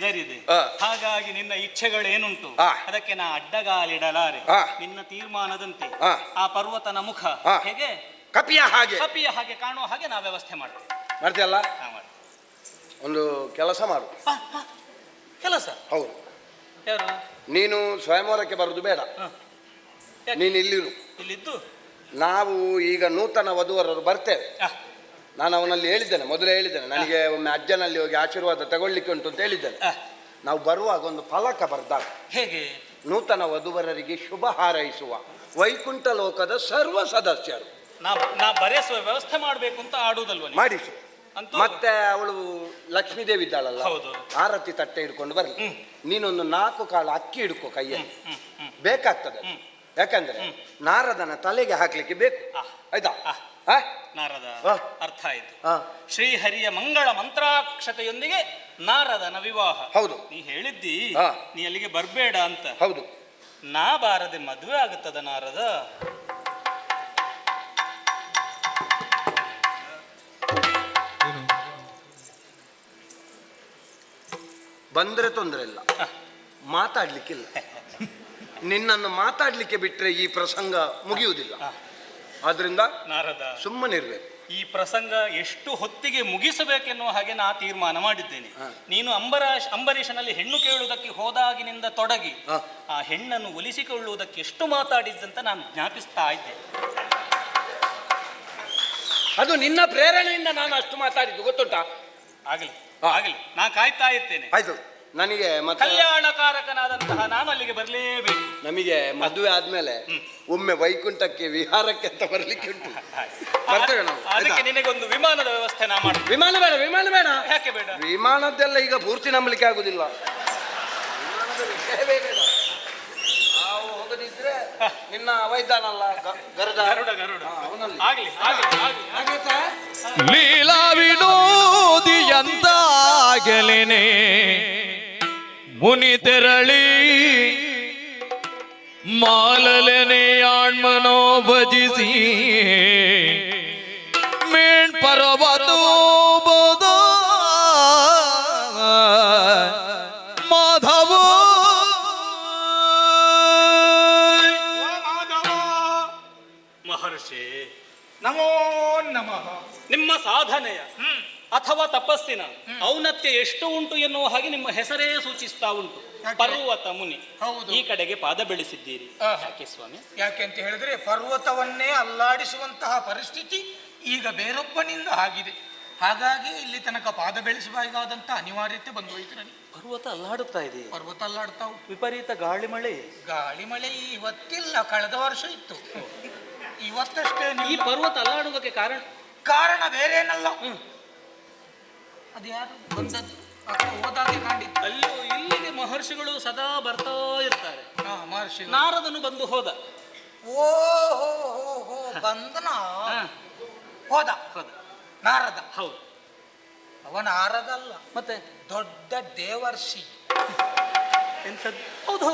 ಇದರಿದೆ. ಹಾಗಾಗಿ ನಿನ್ನ ಇಚ್ಛೆಗಳೇನುಂಟು ಅದಕ್ಕೆ ನಾ ಅಡ್ಡಗಾಲಿಡಲಾರೆ. ನಿನ್ನ ತೀರ್ಮಾನದಂತೆ ಆ ಪರ್ವತನ ಮುಖ ಹೇಗೆ ಕಪಿಯ ಹಾಗೆ ಕಾಣುವ ಹಾಗೆ ನಾ ವ್ಯವಸ್ಥೆ ಮಾಡ್ತೇವೆ. ಮಾಡ್ತೀಯಲ್ಲ? ಒಂದು ಕೆಲಸ ಮಾಡು. ಕೆಲಸ? ಹೌದು. ಯಾರು? ನೀನು ಸ್ವಯಂವರಕ್ಕೆ ಬರುದು ಬೇಡ. ನೀನು ಇಲ್ಲಿದ್ದು ನಾವು ಈಗ ನೂತನ ವಧುವರರು ಬರ್ತೇವೆ. ನಾನು ಅವನಲ್ಲಿ ಹೇಳಿದ್ದೇನೆ, ಮೊದಲೇ ಹೇಳಿದ್ದೇನೆ, ನನಗೆ ಒಮ್ಮೆ ಅಜ್ಜನಲ್ಲಿ ಹೋಗಿ ಆಶೀರ್ವಾದ ತಗೊಳ್ಳಿಕ್ಕೆ ಉಂಟು ಅಂತ ಹೇಳಿದ್ದೇನೆ. ನಾವು ಬರುವಾಗ ಒಂದು ಫಲಕ ಬರ್ದಾಗ ಹೇಗೆ ನೂತನ ವಧುವರರಿಗೆ ಶುಭ ಹಾರೈಸುವ ವೈಕುಂಠ ಲೋಕದ ಸರ್ವ ಸದಸ್ಯರು ನಾ ಬರೆಸುವ ವ್ಯವಸ್ಥೆ ಮಾಡಬೇಕು ಅಂತ ಆಡುವುದಲ್ವ? ಮಾಡಿಸು. ಮತ್ತೆ ಅವಳು ಲಕ್ಷ್ಮೀದೇವಿ ಇದ್ದಾಳಲ್ಲ, ಆರತಿ ತಟ್ಟೆ ಹಿಡ್ಕೊಂಡು ಬರಲಿ. ನೀನೊಂದು 4 ಕಾಳು ಅಕ್ಕಿ ಹಿಡ್ಕೊ ಕೈಯಲ್ಲಿ, ಬೇಕಾಗ್ತದೆ. ಯಾಕಂದ್ರೆ ನಾರದನ ತಲೆಗೆ ಹಾಕ್ಲಿಕ್ಕೆ ಬೇಕು. ಆಯ್ತಾ? ನಾರದ ಅರ್ಥ ಆಯ್ತು. ಶ್ರೀಹರಿಯ ಮಂಗಳ ಮಂತ್ರಾಕ್ಷತೆಯೊಂದಿಗೆ ನಾರದನ ವಿವಾಹ. ಹೌದು. ನೀ ಹೇಳಿದ್ದಿ ನೀ ಅಲ್ಲಿಗೆ ಬರ್ಬೇಡ ಅಂತ. ಹೌದು. ನಾ ಬಾರದೆ ಮದುವೆ ಆಗುತ್ತದ ನಾರದ? ಬಂದ್ರೆ ತೊಂದರೆ ಇಲ್ಲ, ಮಾತಾಡ್ಲಿಕ್ಕಿಲ್ಲ. ನಿನ್ನನ್ನು ಮಾತಾಡ್ಲಿಕ್ಕೆ ಬಿಟ್ರೆ ಈ ಪ್ರಸಂಗ ಮುಗಿಯುವುದಿಲ್ಲ. ಆದ್ರಿಂದ ನಾರದ ಸುಮ್ಮನಿರ್ಬೇಕು. ಈ ಪ್ರಸಂಗ ಎಷ್ಟು ಹೊತ್ತಿಗೆ ಮುಗಿಸಬೇಕೆನ್ನುವ ಹಾಗೆ ನಾ ತೀರ್ಮಾನ ಮಾಡಿದ್ದೇನೆ. ನೀನು ಅಂಬರೀಷನಲ್ಲಿ ಹೆಣ್ಣು ಕೇಳುವುದಕ್ಕೆ ಹೋದಾಗಿನಿಂದ ತೊಡಗಿ ಆ ಹೆಣ್ಣನ್ನು ಒಲಿಸಿಕೊಳ್ಳುವುದಕ್ಕೆ ಎಷ್ಟು ಮಾತಾಡಿದ್ದಂತ ನಾನು ಜ್ಞಾಪಿಸ್ತಾ ಇದ್ದೆ. ಅದು ನಿನ್ನ ಪ್ರೇರಣೆಯಿಂದ ನಾನು ಅಷ್ಟು ಮಾತಾಡಿದ್ದು, ಗೊತ್ತುಂಟಾ? ಆಗಲಿ ನಾ ಕಾಯ್ತಾ ಇರ್ತೇನೆ. ಆಯ್ತು. ನನಗೆ ಕಲ್ಯಾಣಕಾರಕನಾದಂತಹ ನಾನು ಅಲ್ಲಿಗೆ ಬರಲೇಬೇಕು. ನಮಗೆ ಮದುವೆ ಆದ್ಮೇಲೆ ಒಮ್ಮೆ ವೈಕುಂಠಕ್ಕೆ ವಿಹಾರಕ್ಕೆ ಅಂತ ಬರ್ಲಿಕ್ಕೆ ಉಂಟು. ಅದಕ್ಕೆ ನಿನಗೊಂದು ವಿಮಾನದ ವ್ಯವಸ್ಥೆ ನಾ ಮಾಡಿ. ವಿಮಾನ ಬೇಡ. ಯಾಕೆ ಬೇಡ? ವಿಮಾನದ್ದೆಲ್ಲ ಈಗ ಪೂರ್ತಿ ನಂಬಲಿಕ್ಕೆ ಆಗುದಿಲ್ಲ. ನಾವು ಹೋಗದಿದ್ರೆ ನಿನ್ನ ಅವೈದಾನಲ್ಲ ಗರುಡ ಆಗ್ಲಿ ಲೀಲಾ ವಿನೋದಿಯಂತಾಗಲೇನೆ ಮುನಿ ತೆರಳಿ ಮಾಲಲೆನೆ ಆಣ್ಮನೋ ಭಜಿಸಿ ಮೇಣ್ ಪರ್ವತೋ ಬೋಧ ಮಾಧವ ಮಹರ್ಷಿ ನಮೋ ನಮಃ. ನಿಮ್ಮ ಸಾಧನೆಯ ಅಥವಾ ತಪಸ್ಸಿನ ಔನ್ನತ್ಯ ಎಷ್ಟು ಉಂಟು ಎನ್ನುವ ಹಾಗೆ ನಿಮ್ಮ ಹೆಸರೇ ಸೂಚಿಸ್ತಾ ಉಂಟು. ಪರ್ವತ ಮುನಿ. ಈ ಕಡೆಗೆ ಪಾದ ಬೆಳೆಸಿದ್ದೀರಿ. ಯಾಕೆ ಸ್ವಾಮಿ? ಯಾಕೆ ಅಂತ ಹೇಳಿದ್ರೆ ಪರ್ವತವನ್ನೇ ಅಲ್ಲಾಡಿಸುವಂತಹ ಪರಿಸ್ಥಿತಿ ಈಗ ಬೇರೊಬ್ಬನಿಂದ ಆಗಿದೆ. ಹಾಗಾಗಿ ಇಲ್ಲಿ ತನಕ ಪಾದ ಬೆಳೆಸಬೇಕಾದಂತ ಅನಿವಾರ್ಯತೆ ಬಂದು ಹೋಯ್ತು ನನಗೆ. ಪರ್ವತ ಅಲ್ಲಾಡುತ್ತಾ ಇದೆ. ಪರ್ವತ ಅಲ್ಲಾಡ್ತಾ ಉಂಟು. ವಿಪರೀತ ಗಾಳಿ ಮಳೆ ಇವತ್ತಿಲ್ಲ, ಕಳೆದ ವರ್ಷ ಇತ್ತು. ಇವತ್ತಷ್ಟೇ. ಈ ಪರ್ವತ ಅಲ್ಲಾಡುವುದಕ್ಕೆ ಕಾರಣ ಬೇರೆ ಏನಲ್ಲ. ಅದು ಯಾರು ಬಂದದ್ದು ಹೋದಾಗೆ ಕಂಡಿತ್ತು. ಅಲ್ಲೂ ಇಲ್ಲಿಗೆ ಮಹರ್ಷಿಗಳು ಸದಾ ಬರ್ತಾ ಇರ್ತಾರೆ. ಮಹರ್ಷಿ ನಾರದನು ಬಂದು ಹೋದ. ಬಂದನ ಹೋದ ನಾರದ. ಹೌದು. ಅವನ ನಾರದ ಅಲ್ಲ, ಮತ್ತೆ ದೊಡ್ಡ ದೇವರ್ಷಿ. ಎಂಥದ್ದು? ಹೌದು,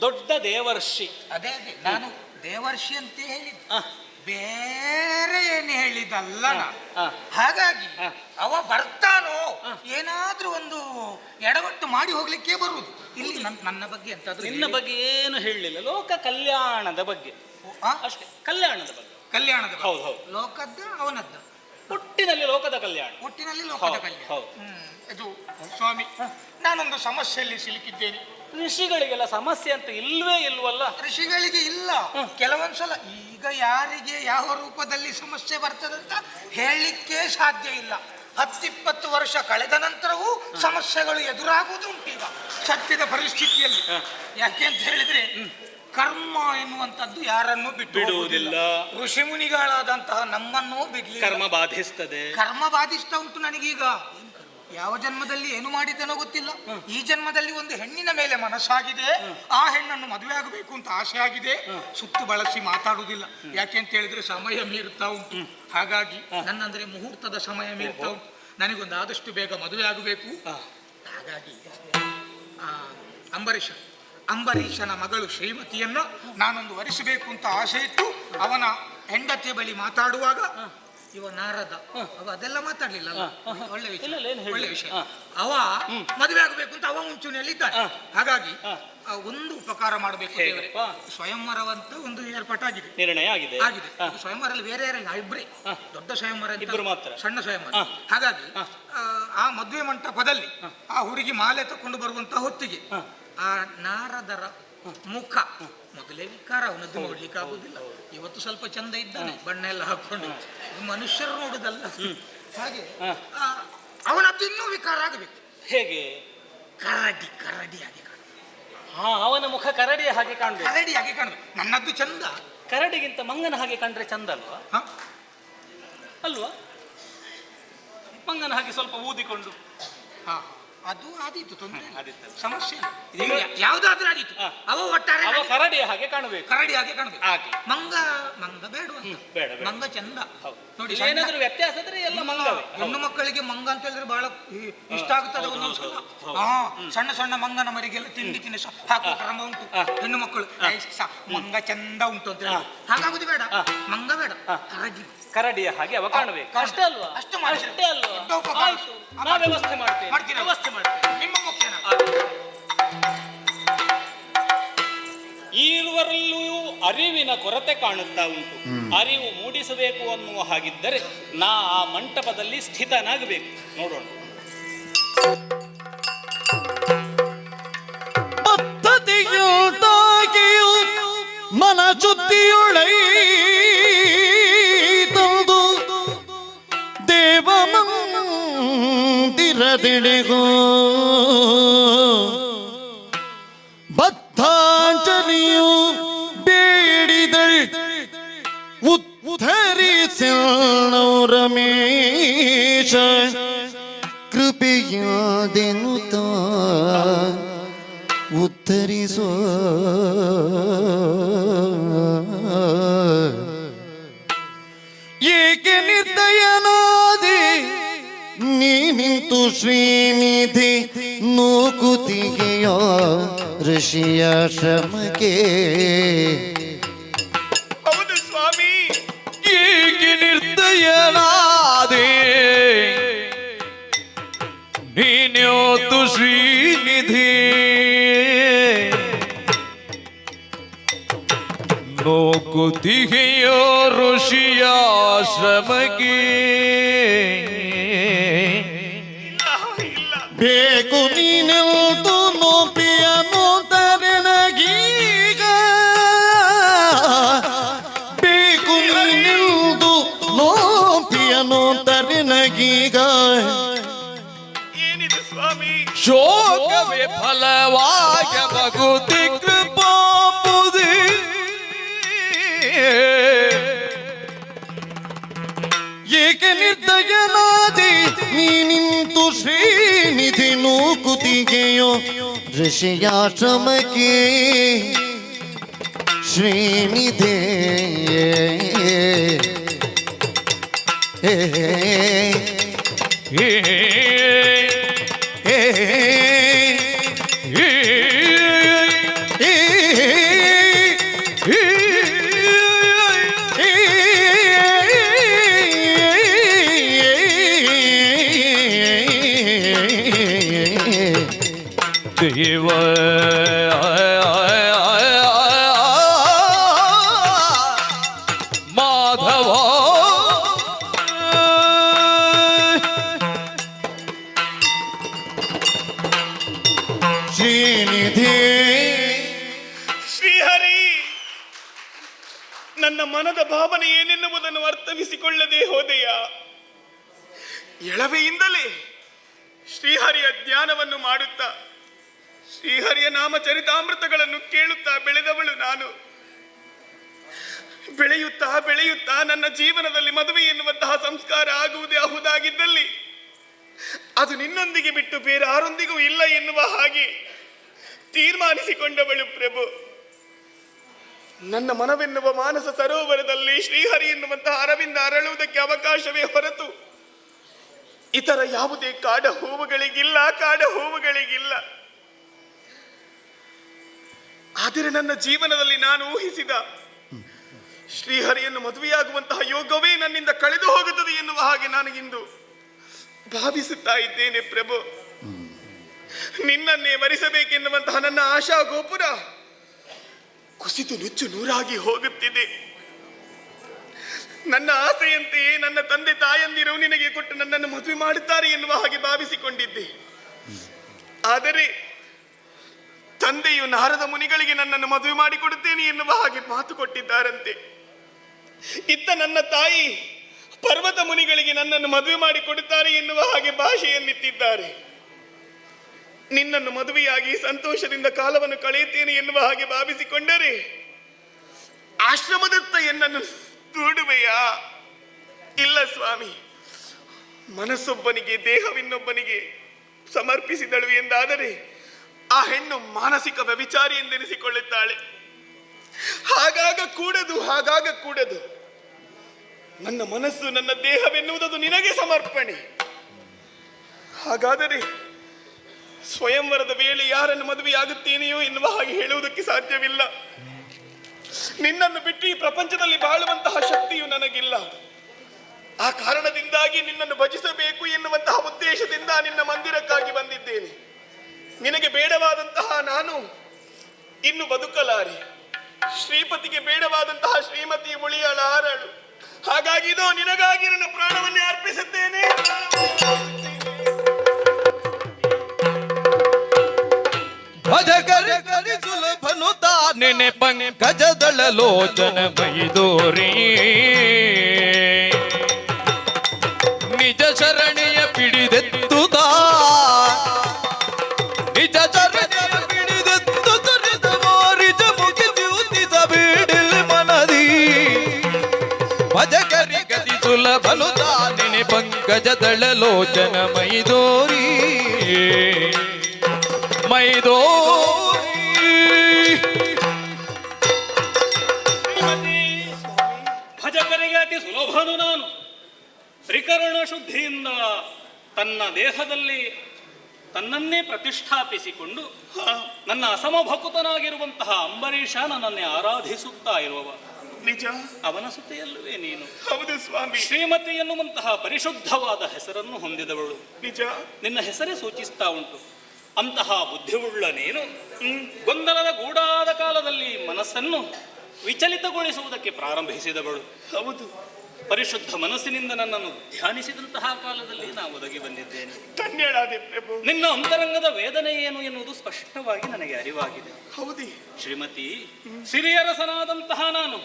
ದೊಡ್ಡ ದೇವರ್ಷಿ. ಅದೇ ನಾನು ದೇವರ್ಷಿ ಅಂತ ಹೇಳಿದ್ದು, ಬೇರೆ ಏನು ಹೇಳಿದಲ್ಲ. ಹಾಗಾಗಿ ಅವ ಬರ್ತಾನೋ ಏನಾದ್ರೂ ಒಂದು ಎಡವಟ್ಟು ಮಾಡಿ ಹೋಗ್ಲಿಕ್ಕೆ ಬರುವುದು. ಇಲ್ಲಿ ನನ್ನ ಬಗ್ಗೆ ಎಂತಾದ್ರೂ? ನಿನ್ನ ಬಗ್ಗೆ ಏನು ಹೇಳಲಿಲ್ಲ, ಲೋಕ ಕಲ್ಯಾಣದ ಬಗ್ಗೆ ಅಷ್ಟೇ. ಕಲ್ಯಾಣದ ಬಗ್ಗೆ. ಹೌದು. ಲೋಕದ ಅವನದ್ದ. ಒಟ್ಟಿನಲ್ಲಿ ಲೋಕದ ಕಲ್ಯಾಣ. ಇದು ಸ್ವಾಮಿ, ನಾನೊಂದು ಸಮಸ್ಯೆಯಲ್ಲಿ ಸಿಲುಕಿದ್ದೇನೆ. ಋಷಿಗಳಿಗೆಲ್ಲ ಸಮಸ್ಯೆ ಅಂತ ಇಲ್ವೇ ಇಲ್ವಲ್ಲ? ಋಷಿಗಳಿಗೆ ಇಲ್ಲ. ಕೆಲವೊಂದ್ಸಲ ಈಗ ಯಾರಿಗೆ ಯಾವ ರೂಪದಲ್ಲಿ ಸಮಸ್ಯೆ ಬರ್ತದಂತ ಹೇಳಲಿಕ್ಕೆ ಸಾಧ್ಯ ಇಲ್ಲ. 10-20 ವರ್ಷ ಕಳೆದ ನಂತರವೂ ಸಮಸ್ಯೆಗಳು ಎದುರಾಗುವುದು ಉಂಟು ಈಗ ಸತ್ಯದ ಪರಿಸ್ಥಿತಿಯಲ್ಲಿ. ಯಾಕೆ ಅಂತ ಹೇಳಿದ್ರೆ ಕರ್ಮ ಎನ್ನುವಂಥದ್ದು ಯಾರನ್ನೂ ಬಿಡುವುದಿಲ್ಲ. ಋಷಿ ಮುನಿಗಳಾದಂತಹ ನಮ್ಮನ್ನೂ ಬಿಡ್ಲಿ. ಕರ್ಮ ಬಾಧಿಸ್ತದೆ. ಕರ್ಮ ಬಾಧಿಸ್ತಾ ಉಂಟು ನನಗೀಗ. ಯಾವ ಜನ್ಮದಲ್ಲಿ ಏನು ಮಾಡಿದ್ದೇನೋ ಗೊತ್ತಿಲ್ಲ. ಈ ಜನ್ಮದಲ್ಲಿ ಒಂದು ಹೆಣ್ಣಿನ ಮೇಲೆ ಮನಸ್ಸಾಗಿದೆ. ಆ ಹೆಣ್ಣನ್ನು ಮದುವೆ ಆಗಬೇಕು ಅಂತ ಆಸೆ ಆಗಿದೆ. ಸುತ್ತು ಬಳಸಿ ಮಾತಾಡುವುದಿಲ್ಲ. ಯಾಕೆ ಅಂತ ಹೇಳಿದ್ರೆ ಸಮಯ ಮೀರುತ್ತಾ ಉಂಟು. ಹಾಗಾಗಿ ನನ್ನಂದ್ರೆ ಮುಹೂರ್ತದ ಸಮಯ ಮೀರುತ್ತಾ ಉಂಟು. ನನಗೊಂದು ಆದಷ್ಟು ಬೇಗ ಮದುವೆ ಆಗಬೇಕು. ಹಾಗಾಗಿ ಅಂಬರೀಷನ ಮಗಳು ಶ್ರೀಮತಿಯನ್ನು ನಾನೊಂದು ವರಿಸಬೇಕು ಅಂತ ಆಸೆ ಇಟ್ಟು ಅವನ ಹೆಂಡತಿಯ ಬಳಿ ಮಾತಾಡುವಾಗ ಇವ ನಾರದ ಅವ ಅದೆಲ್ಲ ಮಾತಾಡ್ಲಿಲ್ಲ ಅಲ್ಲ? ಒಳ್ಳೆ ವಿಷಯ, ಇಲ್ಲ, ಏನು ಹೇಳಿ? ಒಳ್ಳೆ ವಿಷಯ. ಅವ ಮದುವೆ ಆಗಬೇಕು ಅಂತ ಅವ ಮುಂಚೂಣಿಯಲ್ಲಿ ಇದ್ದಾನೆ. ಹಾಗಾಗಿ ಒಂದು ಉಪಕಾರ ಮಾಡಬೇಕು ದೇವರೇ. ಸ್ವಯಂವರವಂತ ಒಂದು ಏರ್ಪಾಟಾಗಿದೆ, ನಿರ್ಣಯ ಆಗಿದೆ. ಆಗಿದೆ. ಸ್ವಯಂವರಲ್ಲಿ ಬೇರೆ ಯಾರಿಲ್ಲ, ಇಬ್ಬರೇ. ದೊಡ್ಡ ಸ್ವಯಂವರ ಅಂತ ಇಬ್ಬರು ಮಾತ್ರ, ಸಣ್ಣ ಸ್ವಯಂವರ. ಹಾಗಾಗಿ ಆ ಮದುವೆ ಮಂಟಪದಲ್ಲಿ ಆ ಹುಡುಗಿ ಮಾಲೆ ತಕೊಂಡು ಬರುವಂತ ಹೊತ್ತಿಗೆ ಆ ನಾರದರ ಮುಖ ಮೊದಲೇ ವಿಕಾರ, ಅವನದ್ದು ನೋಡ್ಲಿಕ್ಕೆ ಆಗುದಿಲ್ಲ. ಇವತ್ತು ಸ್ವಲ್ಪ ಚಂದ ಇದ್ದಾನೆ, ಬಣ್ಣ ಎಲ್ಲ ಹಾಕೊಂಡು, ಮನುಷ್ಯರು ನೋಡುದಲ್ಲ ಹಾಗೆ. ಅವನದ್ದು ಇನ್ನೂ ವಿಕಾರ ಆಗಬೇಕು. ಹೇಗೆ? ಕರಡಿ ಕರಡಿಯಾಗಿ ಕಾಣಬೇಕು. ಹಾ, ಅವನ ಮುಖ ಕರಡಿಯ ಹಾಗೆ ಕಾಣ್ಬೇಕು. ಕರಡಿಯಾಗಿ ಕಾಣಬೇಕು. ನನ್ನದ್ದು ಚಂದ, ಕರಡಿಗಿಂತ ಮಂಗನ ಹಾಗೆ ಕಂಡ್ರೆ ಚಂದ ಅಲ್ವಾ? ಅಲ್ವಾ? ಮಂಗನ ಹಾಗೆ ಸ್ವಲ್ಪ ಊದಿಕೊಂಡು. ಹಾ, ಅದು ಆದೀತು, ತೊಂದರೆ ಆದೀತು, ಸಮಸ್ಯೆ ಇಲ್ಲ. ಯಾವ್ದಾದ್ರೂ ಆದೀತು, ಅವ ಒಟ್ಟಾರೆ ಅವ ಕರಡಿಯ ಹಾಗೆ ಕಾಣಬೇಕು. ಕರಡಿ ಹಾಗೆ ಕಾಣಬೇಕು. ಹಾಗೆ ಮಂಗ ಬೇಡ, ಬೇಡ. ಮಂಗ ಚಂದ ನೋಡಿ. ಏನಾದ್ರೂ ವ್ಯತ್ಯಾಸ ಆದ್ರೆ ಎಲ್ಲ ಮಂಗವೇ. ಹೆಣ್ಣು ಮಕ್ಕಳಿಗೆ ಮಂಗ ಅಂತ ಹೇಳಿದ್ರೆ ಬಹಳ ಇಷ್ಟ ಆಗುತ್ತದೆ ಒಂದೊಂದ್ಸಲ. ಸಣ್ಣ ಸಣ್ಣ ಮಂಗನ ಮರಿಗೆಲ್ಲ ತಿಂಡಿ ತಿನಿಸು ಹಾಕುವ ಕ್ರಮ ಉಂಟು. ಹೆಣ್ಣು ಮಕ್ಕಳು ಮಂಗ ಚಂದ ಉಂಟು ಅಂತ ಹೇಳಿ ಹಾಗಾಗುದು ಬೇಡ. ಮಂಗ ಬೇಡ, ಕರಡಿಯ ಹಾಗೆ ಅವ ಕಾಣಬೇಕು. ಅಷ್ಟೇ ಅಲ್ವಾ? ಅಷ್ಟೇ ಅಲ್ವಾ? ಆಯ್ತು, ನಾವು ವ್ಯವಸ್ಥೆ ಮಾಡ್ತೇವೆ. ವ್ಯವಸ್ಥೆ ಮಾಡ್ತೇವೆ. ನಿಮ್ಮ ಮುಖ್ಯನ ಈರುವರಲ್ಲೂ ಅರಿವಿನ ಕೊರತೆ ಕಾಣುತ್ತಾ ಉಂಟು. ಅರಿವು ಮೂಡಿಸಬೇಕು ಅನ್ನುವ ಹಾಗಿದ್ದರೆ ನಾ ಆ ಮಂಟಪದಲ್ಲಿ ಸ್ಥಿತನಾಗಬೇಕು. ನೋಡೋಣ. ಬದ್ಧತೆಯುಳ್ದಾಗಿಯೂ ಮನ ಶುದ್ಧಿಯೊಳೈ ತಂದು ದೇವ ಮಂದಿರದೆಡೆಗೂ ಬದ್ಧಾಂಜಲಿಯು ಬೇಡಿದಳ್ ಉದ್ಧರಿಸೋ ರಮೇಶ ಕೃಪೆಯಾದೆನುತ ಉತ್ತರಿಸೋ. ಏಕೆ ನಿರ್ದಯನಾದಿ ನೀನಿಂತು ಶ್ರೀನಿಧಿ ನೂಕುತಿಗೆಯ ಋಷಿಯ ಶ್ರಮಕ್ಕೆ. ಹೌದು ಸ್ವಾಮಿ, ಏಕೆ ನಿರ್ದಯನಾದಿ ನೀನ್ಯೋತು ಶ್ರೀನಿಧಿ ನೂಕುತಿಗೆಯೋ ಋಷಿಯ ಶ್ರಮಕ್ಕೆ. ಬೇಕು ನೀನೆಲ್ದು ನೋಪಿಯನು ತರೆನಗೀಗ. ಬೇಕು ನೀನೆಲ್ದು ನೋಪಿಯನು ತರೆನಗೀಗ. ಏನಿದು ಸ್ವಾಮಿ? ಶೋಕವೇ ಫಲವಾಗ ಭಗುತಿ ಕೃಪಾಪುದಿ. ಏಕೆ ನಿರ್ದಯನಾದಿ ನೀನಿಂತು ಶ್ರೀನಿಧಿ ನೂಕುತಿಗೆಯೋ ಋಷಿಯಾಶ್ರಮಕ್ಕೆ. ಶ್ರೀನಿಧೇ ದೇವ ಮಾಧವ ಶ್ರೀನಿಧಿ. ಶ್ರೀಹರಿ, ನನ್ನ ಮನದ ಭಾವನೆ ಏನೆನ್ನುವುದನ್ನು ಅರ್ಥವಿಸಿಕೊಳ್ಳದೆ ಹೋದೆಯ. ಎಳವೆಯಿಂದಲೇ ಶ್ರೀಹರಿಯ ಜ್ಞಾನವನ್ನು ಮಾಡುತ್ತಾ ಶ್ರೀಹರಿಯ ನಾಮಚರಿತಾಮೃತಗಳನ್ನು ಕೇಳುತ್ತಾ ಬೆಳೆದವಳು ನಾನು. ಬೆಳೆಯುತ್ತಾ ಬೆಳೆಯುತ್ತಾ ನನ್ನ ಜೀವನದಲ್ಲಿ ಮದುವೆ ಎನ್ನುವಂತಹ ಸಂಸ್ಕಾರ ಆಗುವುದೇ ಅಹುದಾಗಿದ್ದಲ್ಲಿ ಅದು ನಿನ್ನೊಂದಿಗೆ ಬಿಟ್ಟು ಬೇರೆ ಯಾರೊಂದಿಗೂ ಇಲ್ಲ ಎನ್ನುವ ಹಾಗೆ ತೀರ್ಮಾನಿಸಿಕೊಂಡವಳು ಪ್ರಭು. ನನ್ನ ಮನವೆನ್ನುವ ಮಾನಸ ಸರೋವರದಲ್ಲಿ ಶ್ರೀಹರಿ ಎನ್ನುವಂತಹ ಅರವಿಂದ ಅರಳುವುದಕ್ಕೆ ಅವಕಾಶವೇ ಹೊರತು ಇತರ ಯಾವುದೇ ಕಾಡ ಹೂವುಗಳಿಗಿಲ್ಲ. ಆದರೆ ನನ್ನ ಜೀವನದಲ್ಲಿ ನಾನು ಊಹಿಸಿದ ಶ್ರೀಹರಿಯನ್ನು ಮದುವೆಯಾಗುವಂತಹ ಯೋಗವೇ ನನ್ನಿಂದ ಕಳೆದು ಹೋಗುತ್ತದೆ ಎನ್ನುವ ಹಾಗೆ ನನಗಿಂದು ಭಾವಿಸುತ್ತಾ ಇದ್ದೇನೆ ಪ್ರಭು. ನಿನ್ನನ್ನೇ ವರಿಸಬೇಕೆನ್ನುವಂತಹ ನನ್ನ ಆಶಾ ಗೋಪುರ ಕುಸಿದು ನುಚ್ಚು ನೂರಾಗಿ ಹೋಗುತ್ತಿದೆ. ನನ್ನ ಆಸೆಯಂತೆಯೇ ನನ್ನ ತಂದೆ ತಾಯಂದಿರು ನಿನಗೆ ಕೊಟ್ಟು ನನ್ನನ್ನು ಮದುವೆ ಮಾಡುತ್ತಾರೆ ಎನ್ನುವ ಹಾಗೆ ಭಾವಿಸಿಕೊಂಡಿದ್ದೆ. ಆದರೆ ತಂದೆಯು ನಾರದ ಮುನಿಗಳಿಗೆ ನನ್ನನ್ನು ಮದುವೆ ಮಾಡಿಕೊಡುತ್ತೇನೆ ಎನ್ನುವ ಹಾಗೆ ಮಾತು ಕೊಟ್ಟಿದ್ದಾರಂತೆ. ಇತ್ತ ನನ್ನ ತಾಯಿ ಪರ್ವತ ಮುನಿಗಳಿಗೆ ನನ್ನನ್ನು ಮದುವೆ ಮಾಡಿಕೊಡುತ್ತಾರೆ ಎನ್ನುವ ಹಾಗೆ ಭಾಷೆಯನ್ನಿತ್ತಿದ್ದಾರೆ. ನಿನ್ನನ್ನು ಮದುವೆಯಾಗಿ ಸಂತೋಷದಿಂದ ಕಾಲವನ್ನು ಕಳೆಯುತ್ತೇನೆ ಎನ್ನುವ ಹಾಗೆ ಭಾವಿಸಿಕೊಂಡರೆ ಆಶ್ರಮದತ್ತ ಎನ್ನನ್ನು ದೂಡುವೆಯಾ? ಇಲ್ಲ ಸ್ವಾಮಿ, ಮನಸ್ಸೊಬ್ಬನಿಗೆ ದೇಹವಿನ್ನೊಬ್ಬನಿಗೆ ಸಮರ್ಪಿಸಿದಳು ಎಂದಾದರೆ ಆ ಹೆಣ್ಣು ಮಾನಸಿಕ ವ್ಯಭಿಚಾರಿ ಎಂದೆನಿಸಿಕೊಳ್ಳುತ್ತಾಳೆ. ಹಾಗಾಗ ಕೂಡದು. ನನ್ನ ಮನಸ್ಸು ನನ್ನ ದೇಹವೆನ್ನುವುದು ನಿನಗೆ ಸಮರ್ಪಣೆ. ಹಾಗಾದರೆ ಸ್ವಯಂವರದ ವೇಳೆ ಯಾರನ್ನು ಮದುವೆಯಾಗುತ್ತೇನೆಯೋ ಎನ್ನುವ ಹಾಗೆ ಹೇಳುವುದಕ್ಕೆ ಸಾಧ್ಯವಿಲ್ಲ. ನಿನ್ನನ್ನು ಬಿಟ್ಟು ಈ ಪ್ರಪಂಚದಲ್ಲಿ ಬಾಳುವಂತಹ ಶಕ್ತಿಯು ನನಗಿಲ್ಲ. ಆ ಕಾರಣದಿಂದಾಗಿ ನಿನ್ನನ್ನು ಭಜಿಸಬೇಕು ಎನ್ನುವಂತಹ ಉದ್ದೇಶದಿಂದ ನಿನ್ನ ಮಂದಿರಕ್ಕಾಗಿ ಬಂದಿದ್ದೇನೆ. ನಿನಗೆ ಬೇಡವಾದಂತಹ ನಾನು ಇನ್ನು ಬದುಕಲಾರೆ. ಶ್ರೀಪತಿಗೆ ಬೇಡವಾದಂತಹ ಶ್ರೀಮತಿ ಉಳಿಯಲಾರಳು. ಹಾಗಾಗಿ ಇದೋ ನಿನಗಾಗಿ ನನ್ನ ಪ್ರಾಣವನ್ನೇ ಅರ್ಪಿಸುತ್ತೇನೆ. ಭಜಕರಿ ಕರಿ ಸುಲಭನು ತಾನೆನೆ ಪಂಕಜದಳ ಲೋಚನ ಮೈದೋರಿ ನಿಜ ಶರಣಿಯ ಪಿಡಿದೆತ್ತುದ ನಿಜ ಶರಣಿಯ ಪಿಡಿದೆತ್ತು ತುರಿದ ಮೋರಿಜ ಮುಗಿ ದ್ಯೂತಿಸ ಬೀಡಿಲ್ ಮನದಿ ಭಜಕರಿ ಗದಿ ಸುಲಭನು ತಾನೆನೆ ಪಂಕಜದಳ ಲೋಚನ ಮೈದೋರಿ ಭಜಕರಿಗೆ ಅತಿ ಸುಲಭನು ನಾನು. ತ್ರಿಕರಣ ಶುದ್ಧಿಯಿಂದ ತನ್ನ ದೇಹದಲ್ಲಿ ತನ್ನನ್ನೇ ಪ್ರತಿಷ್ಠಾಪಿಸಿಕೊಂಡು ನನ್ನ ಅಸಮಭಕುತನಾಗಿರುವಂತಹ ಅಂಬರೀಷ ನನ್ನನ್ನೇ ಆರಾಧಿಸುತ್ತಾ ಇರುವವ. ನಿಜ, ಅವನ ಸುತೆಯಲ್ಲವೇ ನೀನು. ಹೌದು ಸ್ವಾಮಿ. ಶ್ರೀಮತಿ ಎನ್ನುವಂತಹ ಪರಿಶುದ್ಧವಾದ ಹೆಸರನ್ನು ಹೊಂದಿದವಳು. ನಿಜ, ನಿನ್ನ ಹೆಸರೇ ಸೂಚಿಸ್ತಾ ಉಂಟು. ಅಂತಹ ಬುದ್ಧಿವುಳ್ಳ ನೀನು ಗೊಂದಲದ ಗೂಡಾದ ಕಾಲದಲ್ಲಿ ಮನಸ್ಸನ್ನು ವಿಚಲಿತಗೊಳಿಸುವುದಕ್ಕೆ ಪ್ರಾರಂಭಿಸಿದವಳು. ಹೌದು. ಪರಿಶುದ್ಧ ಮನಸ್ಸಿನಿಂದ ನನ್ನನ್ನು ಧ್ಯಾನಿಸಿದಂತಹ ಕಾಲದಲ್ಲಿ ನಾನು ಒದಗಿ ಬಂದಿದ್ದೇನೆ. ಧನ್ಯಳಾದೆ ಪ್ರಭು. ನಿನ್ನ ಅಂತರಂಗದ ವೇದನೆ ಏನು ಎನ್ನುವುದು ಸ್ಪಷ್ಟವಾಗಿ ನನಗೆ ಅರಿವಾಗಿದೆ. ಹೌದಿ ಶ್ರೀಮತಿ, ಸಿರಿಯರಸನಾದಂತಹ ನಾನು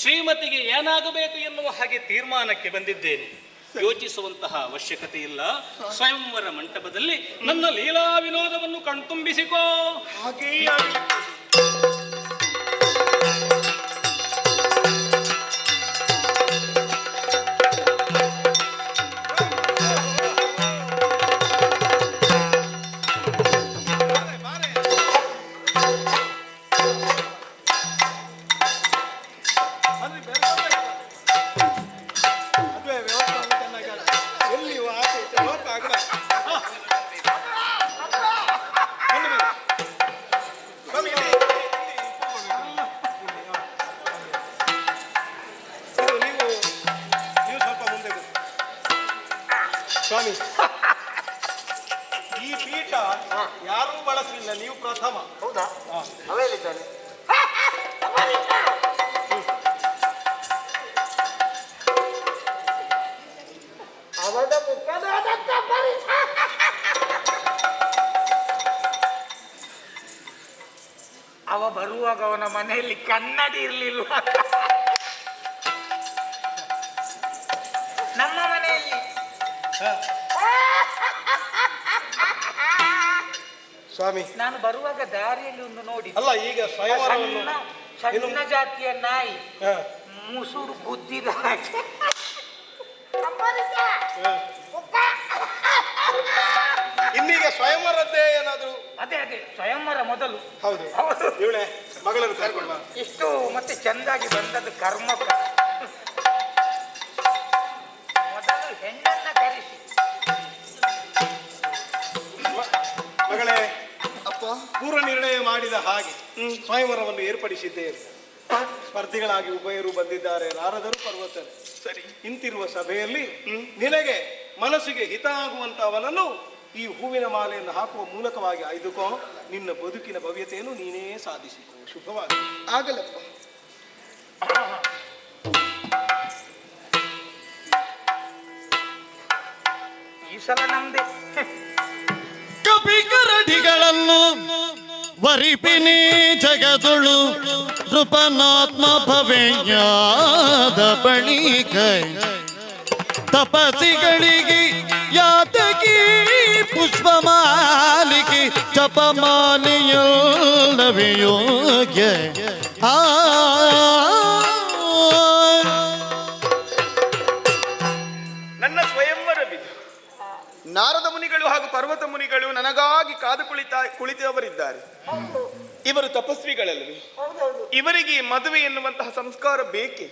ಶ್ರೀಮತಿಗೆ ಏನಾಗಬೇಕು ಎನ್ನುವ ಹಾಗೆ ತೀರ್ಮಾನಕ್ಕೆ ಬಂದಿದ್ದೇನೆ. ಯೋಚಿಸುವಂತಹ ಅವಶ್ಯಕತೆ ಇಲ್ಲ. ಸ್ವಯಂವರ ಮಂಟಪದಲ್ಲಿ ನನ್ನ ಲೀಲಾ ವಿನೋದವನ್ನು ಕಣ್ತುಂಬಿಸಿಕೋ. ಹಾಗೆಯೇ ಸ್ವಾಮಿ, ಈ ಪೀಠ ಯಾರೂ ಬಳಸಲಿಲ್ಲ, ನೀವು ಪ್ರಥಮ. ಹೌದಾ? ಅವೇಲಿದ್ದಾನೆ. ಅವನ ಅವ ಬರುವಾಗ ಅವನ ಮನೆಯಲ್ಲಿ ಕನ್ನಡಿ ಇರ್ಲಿಲ್ವಾ? ನಮ್ಮ ಮನೆಯಲ್ಲಿ ಸ್ವಾಮಿ, ನಾನು ಬರುವಾಗ ದಾರಿಯಲ್ಲಿ ಒಂದು ನೋಡಿ, ಅಲ್ಲ ಈಗ ಸ್ವಯಂವರವನ್ನು ಸಣ್ಣ ಜಾತಿಯ ನಾಯಿ ಹ, ಮುಸುಡು ಬುದ್ಧಿದ ಹಾಗೆ. ಇನ್ನೀಗ ಸ್ವಯಂವರದ್ದೇ ಏನಾದ್ರು? ಅದೇ ಸ್ವಯಂವರ ಮೊದಲು. ಹೌದು. ಇವಳೆ ಮಗಳನ್ನು ಕರ್ಕೊಂಡು ಇಷ್ಟು ಮತ್ತೆ ಚೆಂದಾಗಿ ಬಂದದ್ದು ಕರ್ಮ. ಮೊದಲು ಹೆಣ್ಣನ್ನ ಕರೆಸಿ. ಮಗಳೇ, ಅಪ್ಪ ಪೂರ್ವ ನಿರ್ಣಯ ಮಾಡಿದ ಹಾಗೆ ಸ್ವಯಂವರವನ್ನು ಏರ್ಪಡಿಸಿದ್ದೇವೆ. ಸ್ಪರ್ಧಿಗಳಾಗಿ ಉಭಯರು ಬಂದಿದ್ದಾರೆ, ನಾರದರು ಪರ್ವತರು. ಸರಿ. ಇಂತಿರುವ ಸಭೆಯಲ್ಲಿ ನಿನಗೆ ಮನಸ್ಸಿಗೆ ಹಿತ ಆಗುವಂತವನನ್ನು ಈ ಹೂವಿನ ಮಾಲೆಯನ್ನು ಹಾಕುವ ಮೂಲಕವಾಗಿ ಆಯ್ದುಕೋ. ನಿನ್ನ ಬದುಕಿನ ಭವ್ಯತೆಯನ್ನು ನೀನೇ ಸಾಧಿಸಿಕೋ. ಶುಭವಾಗಿ ಆಗಲಪ್ಪ. ಈ ಸಲ ನಮ್ದೆ. ಕಪಿಕರಡಿಗಳನ್ನು ವರಿಪಿನಿ ಜಗದುಳು ನೃಪನಾತ್ಮ ಭವೆಯಾದ ಬಳಿಕ ತಪಸಿಗಳಿಗೆ ಯಾತಕಿ ಪುಷ್ಪಮಾಲಿಕೆ ಜಪಮಾಲೆಯಲ್ಲವೇ ಯೋಗ್ಯ ನನ್ನ ಸ್ವಯಂವರವಿದು. ನಾರದ ಮುನಿಗಳು ಹಾಗೂ ಪರ್ವತ ಮುನಿಗಳು ನನಗಾಗಿ ಕಾದು ಕುಳಿತವರಿದ್ದಾರೆ. ಇವರು ತಪಸ್ವಿಗಳಲ್ಲವೇ? ಇವರಿಗೆ ಮದುವೆ ಎನ್ನುವಂತಹ ಸಂಸ್ಕಾರ ಬೇಕೇ?